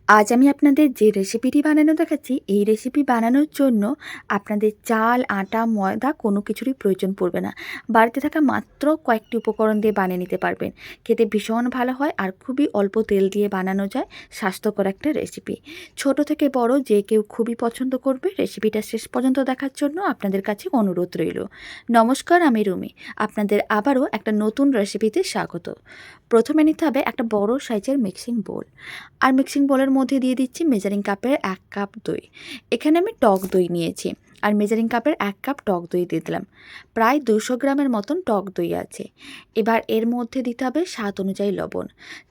আজ আমি আপনাদের যে রেসিপিটি বানানো দেখাচ্ছি, এই রেসিপি বানানোর জন্য আপনাদের চাল, আটা, ময়দা কোনো কিছুরই প্রয়োজন পড়বে না। বাড়িতে থাকা মাত্র কয়েকটি উপকরণ দিয়ে বানিয়ে নিতে পারবেন। খেতে ভীষণ ভালো হয় আর খুবই অল্প তেল দিয়ে বানানো যায় স্বাস্থ্যকর একটা রেসিপি। ছোট থেকে বড় যে কেউ খুবই পছন্দ করবে। রেসিপিটা শেষ পর্যন্ত দেখার জন্য আপনাদের কাছে অনুরোধ রইল। নমস্কার, আমি রুমি। আপনাদের আবারও একটা নতুন রেসিপিতে স্বাগত। প্রথমে নিতে হবে একটা বড় সাইজের মিক্সিং বোল। আর মিক্সিং বোলের মধ্যে দিয়ে দিচ্ছি মেজারিং কাপের 1 কাপ দই। এখানে আমি টক দই নিয়েছি আর মেজারিং কাপের 1 কাপ টক দই দিয়ে দিলাম। প্রায় 200 গ্রামের মতন টক দই আছে। এবার এর মধ্যে দিতে হবে স্বাদ অনুযায়ী লবণ।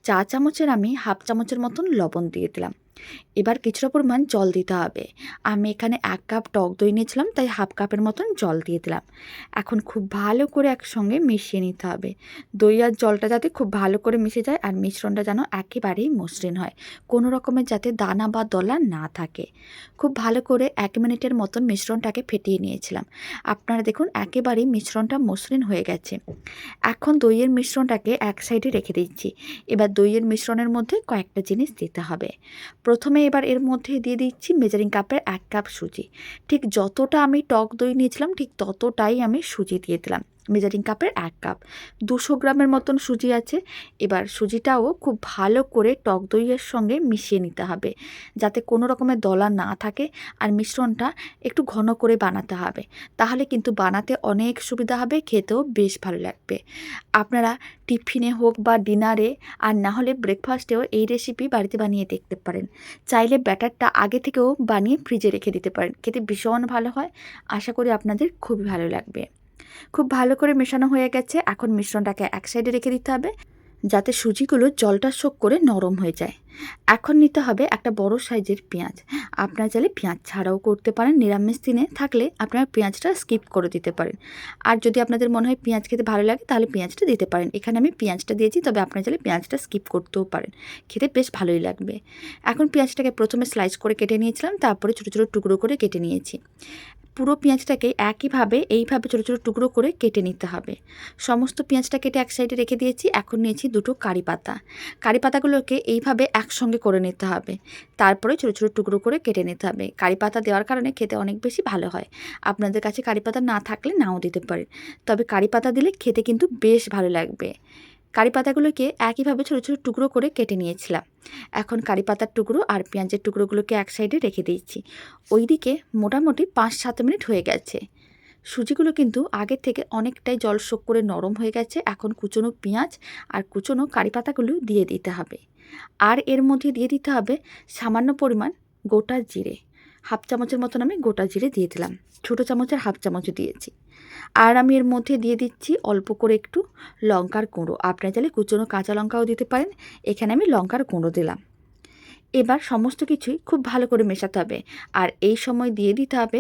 চা চামচের আমি হাফ চামচের মতন লবণ দিয়ে দিলাম। এবার কিছুটা পরিমাণ জল দিতে হবে। আমি এখানে 1 কাপ টক দই নিয়েছিলাম, তাই হাফ কাপের মতন জল দিয়ে দিলাম। এখন খুব ভালো করে একসঙ্গে মিশিয়ে নিতে হবে। দই আর জলটা যাতে খুব ভালো করে মিশে যায় আর মিশ্রণটা যেন একেবারেই মসৃণ হয়, কোনো রকমের যাতে দানা বা দলা না থাকে। খুব ভালো করে 1 মিনিটের মতন মিশ্রণটাকে ফেটিয়ে নিয়েছিলাম। আপনারা দেখুন একেবারেই মিশ্রণটা মসৃণ হয়ে গেছে। এখন দইয়ের মিশ্রণটাকে এক সাইডে রেখে দিচ্ছি। এবার দইয়ের মিশ্রণের মধ্যে কয়েকটা জিনিস দিতে হবে। প্রথমে এবার এর মধ্যে দিয়ে দিচ্ছি মেজারিং কাপের 1 কাপ সুজি। ঠিক যতটা আমি টক দই নিয়েছিলাম ঠিক ততটাই আমি সুজি দিয়ে দিলাম। মেজারিং কাপের 1 কাপ, 200 গ্রামের মতন সুজি আছে। এবার সুজিটাও খুব ভালো করে টক দইয়ের সঙ্গে মিশিয়ে নিতে হবে, যাতে কোনো রকমের দলা না থাকে। আর মিশ্রণটা একটু ঘন করে বানাতে হবে, তাহলে কিন্তু বানাতে অনেক সুবিধা হবে, খেতেও বেশ ভালো লাগবে। আপনারা টিফিনে হোক বা ডিনারে আর না হলে ব্রেকফাস্টেও এই রেসিপি বাড়িতে বানিয়ে দেখতে পারেন। চাইলে ব্যাটারটা আগে থেকেও বানিয়ে ফ্রিজে রেখে দিতে পারেন, খেতে ভীষণ ভালো হয়। আশা করি আপনাদের খুবই ভালো লাগবে। খুব ভালো করে মেশানো হয়ে গেছে। এখন মিশ্রণটাকে এক সাইডে রেখে দিতে হবে, যাতে সুজিগুলো জলটা শোক করে নরম হয়ে যায়। এখন নিতে হবে একটা বড় সাইজের পেঁয়াজ। আপনারা চাইলে পেঁয়াজ ছাড়াও করতে পারেন। নিরামিষ দিনে থাকলে আপনারা পেঁয়াজটা স্কিপ করে দিতে পারেন। আর যদি আপনাদের মনে হয় পেঁয়াজ খেতে ভালো লাগে তাহলে পেঁয়াজটা দিতে পারেন। এখানে আমি পেঁয়াজটা দিয়েছি, তবে আপনারা চাইলে পেঁয়াজটা স্কিপ করতেও পারেন, খেতে বেশ ভালোই লাগবে। এখন পেঁয়াজটাকে প্রথমে স্লাইস করে কেটে নিয়েছিলাম, তারপরে ছোটো ছোটো টুকরো করে কেটে নিয়েছি। পুরো পেঁয়াজটাকে এইভাবে ছোটো ছোটো টুকরো করে কেটে নিতে হবে। সমস্ত পেঁয়াজটা কেটে এক সাইডে রেখে দিয়েছি। এখন নিয়েছি 2টো কারি পাতা। কারি পাতাগুলোকে এইভাবে একসঙ্গে করে নিতে হবে, তারপরে ছোটো ছোটো টুকরো করে কেটে নিতে হবে। কারি পাতা দেওয়ার কারণে খেতে অনেক বেশি ভালো হয়। আপনাদের কাছে কারি পাতা না থাকলে নাও দিতে পারেন, তবে কারি পাতা দিলে খেতে কিন্তু বেশ ভালো লাগবে। কারি পাতাগুলোকে একইভাবে ছোটো ছোটো টুকরো করে কেটে নিয়েছিলাম। এখন কারি পাতার টুকরো আর পেঁয়াজের টুকরোগুলোকে এক সাইডে রেখে দিয়েছি। ওইদিকে মোটামুটি 5-7 মিনিট হয়ে গেছে। সুজিগুলো কিন্তু আগের থেকে অনেকটাই জল শোক করে নরম হয়ে গেছে। এখন কুচনো পেঁয়াজ আর কুচনো কারি পাতাগুলো দিয়ে দিতে হবে। আর এর মধ্যে দিয়ে দিতে হবে সামান্য পরিমাণ গোটা জিরে। হাফ চামচের মতন আমি গোটা জিরে দিয়ে দিলাম। ছোটো চামচের হাফ চামচ দিয়েছি। আর আমি এর মধ্যে দিয়ে দিচ্ছি অল্প করে একটু লঙ্কার গুঁড়ো। আপনারা চাইলে কুচনো কাঁচা লঙ্কাও দিতে পারেন, এখানে আমি লঙ্কার গুঁড়ো দিলাম। এবার সমস্ত কিছুই খুব ভালো করে মেশাতে হবে। আর এই সময় দিয়ে দিতে হবে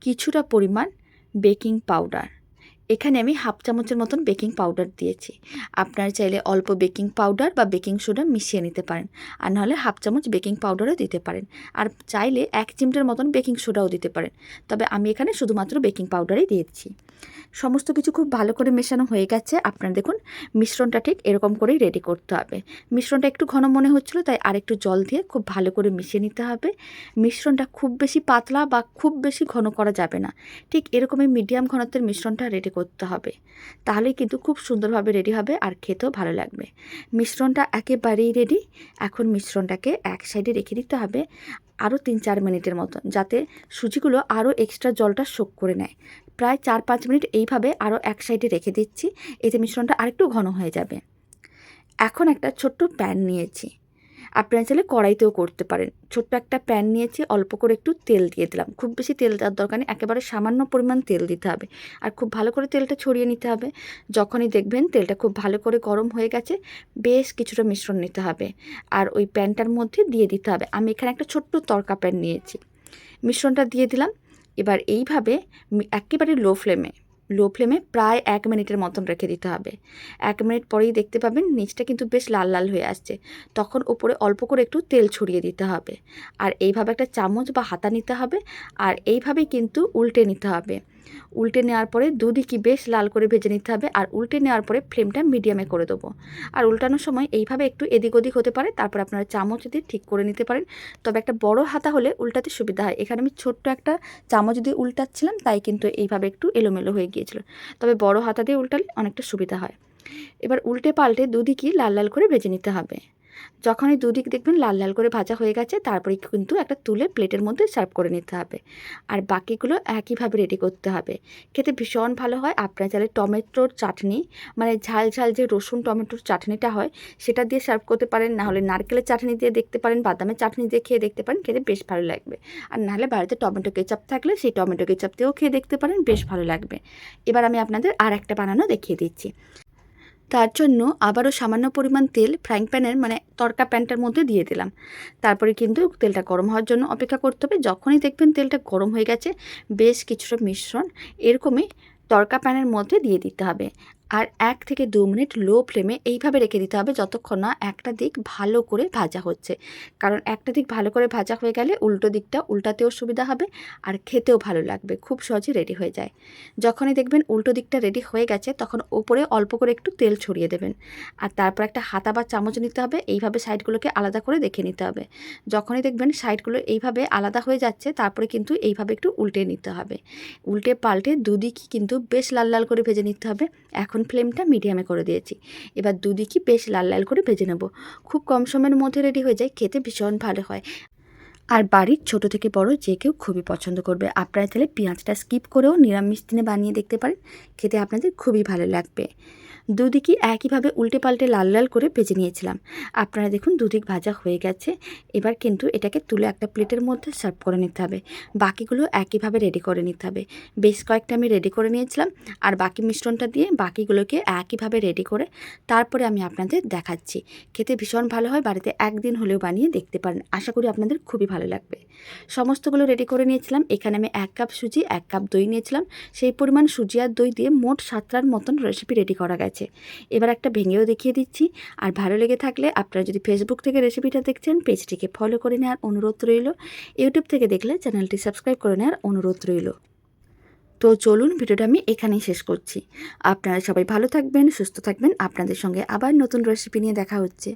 কিছুটা পরিমাণ বেকিং পাউডার। এখানে আমি হাফ চামচের মতন বেকিং পাউডার দিয়েছি। আপনারা চাইলে অল্প বেকিং পাউডার বা বেকিং সোডা মিশিয়ে নিতে পারেন, আর নাহলে হাফ চামচ বেকিং পাউডারও দিতে পারেন। আর চাইলে 1 চিমটের মতন বেকিং সোডাও দিতে পারেন, তবে আমি এখানে শুধুমাত্র বেকিং পাউডারই দিয়েছি। সমস্ত কিছু খুব ভালো করে মেশানো হয়ে গেছে। আপনারা দেখুন মিশ্রণটা ঠিক এরকম করেই রেডি করতে হবে। মিশ্রণটা একটু ঘন মনে হচ্ছিলো, তাই আরেকটু জল দিয়ে খুব ভালো করে মিশিয়ে নিতে হবে। মিশ্রণটা খুব বেশি পাতলা বা খুব বেশি ঘন করা যাবে না, ঠিক এরকমই মিডিয়াম ঘনত্বের মিশ্রণটা রেডি করতে হবে। তাহলেই কিন্তু খুব সুন্দরভাবে রেডি হবে আর খেতেও ভালো লাগবে। মিশ্রণটা একেবারেই রেডি। এখন মিশ্রণটাকে এক সাইডে রেখে দিতে হবে আরও 3-4 মিনিটের মতন, যাতে সুজিগুলো আরও এক্সট্রা জলটা শোক করে নেয়। প্রায় 4-5 মিনিট এইভাবে আরও এক সাইডে রেখে দিচ্ছি, এতে মিশ্রণটা আরেকটু ঘন হয়ে যাবে। এখন একটা ছোট্ট প্যান নিয়েছি। আপনারা চাইলে কড়াইতেও করতে পারেন। ছোট্ট একটা প্যান নিয়েছি, অল্প করে একটু তেল দিয়ে দিলাম। খুব বেশি তেল দেওয়ার দরকার নেই, একেবারে সামান্য পরিমাণ তেল দিতে হবে। আর খুব ভালো করে তেলটা ছড়িয়ে নিতে হবে। যখনই দেখবেন তেলটা খুব ভালো করে গরম হয়ে গেছে, বেশ কিছুটা মিশ্রণ নিতে হবে আর ওই প্যানটার মধ্যে দিয়ে দিতে হবে। আমি এখানে একটা ছোট্ট তড়কা প্যান নিয়েছি। মিশ্রণটা দিয়ে দিলাম। এবার এইভাবে একেবারে লো ফ্লেমে প্রায় 1 মিনিটের মতন রেখে দিতে হবে। 1 মিনিট পরেই দেখতে পাবেন নিচটা কিন্তু বেশ লাল লাল হয়ে আসছে। তখন ওপরে অল্প করে একটু তেল ছড়িয়ে দিতে হবে। আর এইভাবে একটা চামচ বা হাতা নিতে হবে আর এইভাবেই কিন্তু উল্টে নিতে হবে। উল্টে নেওয়ার পরে দুদিকই বেশ লাল করে ভেজে নিতে হবে। আর উল্টে নেওয়ার পরে ফ্লেমটা মিডিয়ামে করে দেবো। আর উল্টানোর সময় এইভাবে একটু এদিক ওদিক হতে পারে, তারপর আপনারা চামচ দিয়ে ঠিক করে নিতে পারেন। তবে একটা বড় হাতা হলে উল্টাতে সুবিধা হয়। এখানে আমি ছোট্ট একটা চামচ দিয়ে উল্টাচ্ছিলাম, তাই কিন্তু এইভাবে একটু এলোমেলো হয়ে গিয়েছিল। তবে বড় হাতা দিয়ে উল্টালে অনেকটা সুবিধা হয়। এবার উল্টে পাল্টে দুদিকই লাল লাল করে ভেজে নিতে হবে। যখনই দুদিক দেখবেন লাল লাল করে ভাজা হয়ে গেছে, তারপরে কিন্তু একটা তুলে প্লেটের মধ্যে সার্ভ করে নিতে হবে। আর বাকিগুলো একইভাবে রেডি করতে হবে। খেতে ভীষণ ভালো হয়। আপনারা চাইলে টমেটোর চাটনি, মানে ঝাল ঝাল যে রসুন টমেটোর চাটনিটা হয়, সেটা দিয়ে সার্ভ করতে পারেন। নাহলে নারকেলের চাটনি দিয়ে দেখতে পারেন, বাদামের চাটনি দিয়ে খেয়ে দেখতে পারেন, খেতে বেশ ভালো লাগবে। আর নাহলে বাড়িতে টমেটো কেচাপ থাকলে সেই টমেটো কেচাপ দিয়েও খেয়ে দেখতে পারেন, বেশ ভালো লাগবে। এবার আমি আপনাদের আর একটা বানানো দেখিয়ে দিচ্ছি। তার জন্য আবারও সামান্য পরিমাণ তেল ফ্রাইং প্যানের, মানে তড়কা প্যানটার মধ্যে দিয়ে দিলাম। তারপরে কিন্তু তেলটা গরম হওয়ার জন্য অপেক্ষা করতে হবে। যখনই দেখবেন তেলটা গরম হয়ে গেছে, বেশ কিছুটা মিশ্রণ এরকমই তড়কা প্যানের মধ্যে দিয়ে দিতে হবে। আর 1 থেকে 2 মিনিট লো ফ্লেমে এইভাবে রেখে দিতে হবে, যতক্ষণ না একটা দিক ভালো করে ভাজা হচ্ছে। কারণ একটা দিক ভালো করে ভাজা হয়ে গেলে উল্টো দিকটা উল্টাতেও সুবিধা হবে, আর খেতেও ভালো লাগবে, খুব সহজে রেডি হয়ে যায়। যখনই দেখবেন উল্টো দিকটা রেডি হয়ে গেছে, তখন ওপরে অল্প করে একটু তেল ছড়িয়ে দেবেন। আর তারপর একটা হাতা বা চামচ নিতে হবে, এইভাবে সাইডগুলোকে আলাদা করে দেখে নিতে হবে। যখনই দেখবেন সাইডগুলো এইভাবে আলাদা হয়ে যাচ্ছে, তারপরে কিন্তু এইভাবে একটু উল্টে নিতে হবে। উল্টে পাল্টে দুদিকই কিন্তু বেশ লাল লাল করে ভেজে নিতে হবে। এখন ফ্লেমটা মিডিয়ামে করে দিয়েছি। এবার দুদিকই বেশ লাল লাল করে ভেজে নেব। খুব কম সময়ের মধ্যে রেডি হয়ে যায়, খেতে ভীষণ ভালো হয়। আর বাড়ির ছোট থেকে বড় যে কেউ খুবই পছন্দ করবে। আপনারা চাইলে পেঁয়াজটা স্কিপ করেও নিরামিষ দিনে বানিয়ে দেখতে পারেন, খেতে আপনাদের খুবই ভালো লাগবে। দুদিকই একইভাবে উল্টে পাল্টে লাল লাল করে ভেজে নিয়েছিলাম। আপনারা দেখুন দুদিক ভাজা হয়ে গেছে। এবার কিন্তু এটাকে তুলে একটা প্লেটের মধ্যে সার্ভ করে নিতে হবে। বাকিগুলো একইভাবে রেডি করে নিতে হবে। বেশ কয়েকটা আমি রেডি করে নিয়েছিলাম, আর বাকি মিশ্রণটা দিয়ে বাকিগুলোকে একইভাবে রেডি করে তারপরে আমি আপনাদের দেখাচ্ছি। খেতে ভীষণ ভালো হয়, বাড়িতে একদিন হলেও বানিয়ে দেখতে পারেন। আশা করি আপনাদের খুবই ভালো লাগবে। সমস্তগুলো রেডি করে নিয়েছিলাম। এখানে আমি 1 কাপ সুজি, 1 কাপ দই নিয়েছিলাম। সেই পরিমাণ সুজি আর দই দিয়ে মোট 7টার মতন রেসিপি রেডি করা গেছে। এবার একটা ভেঙেও দেখিয়ে দিচ্ছি। আর ভালো লেগে থাকলে আপনারা যদি ফেসবুক থেকে রেসিপিটা দেখছেন, পেজটিকে ফলো করে নেওয়ার অনুরোধ রইল। ইউটিউব থেকে দেখলে চ্যানেলটি সাবস্ক্রাইব করে নেওয়ার অনুরোধ রইল। তো চলুন, ভিডিওটা আমি এখানেই শেষ করছি। আপনারা সবাই ভালো থাকবেন, সুস্থ থাকবেন। আপনাদের সঙ্গে আবার নতুন রেসিপি নিয়ে দেখা হচ্ছে।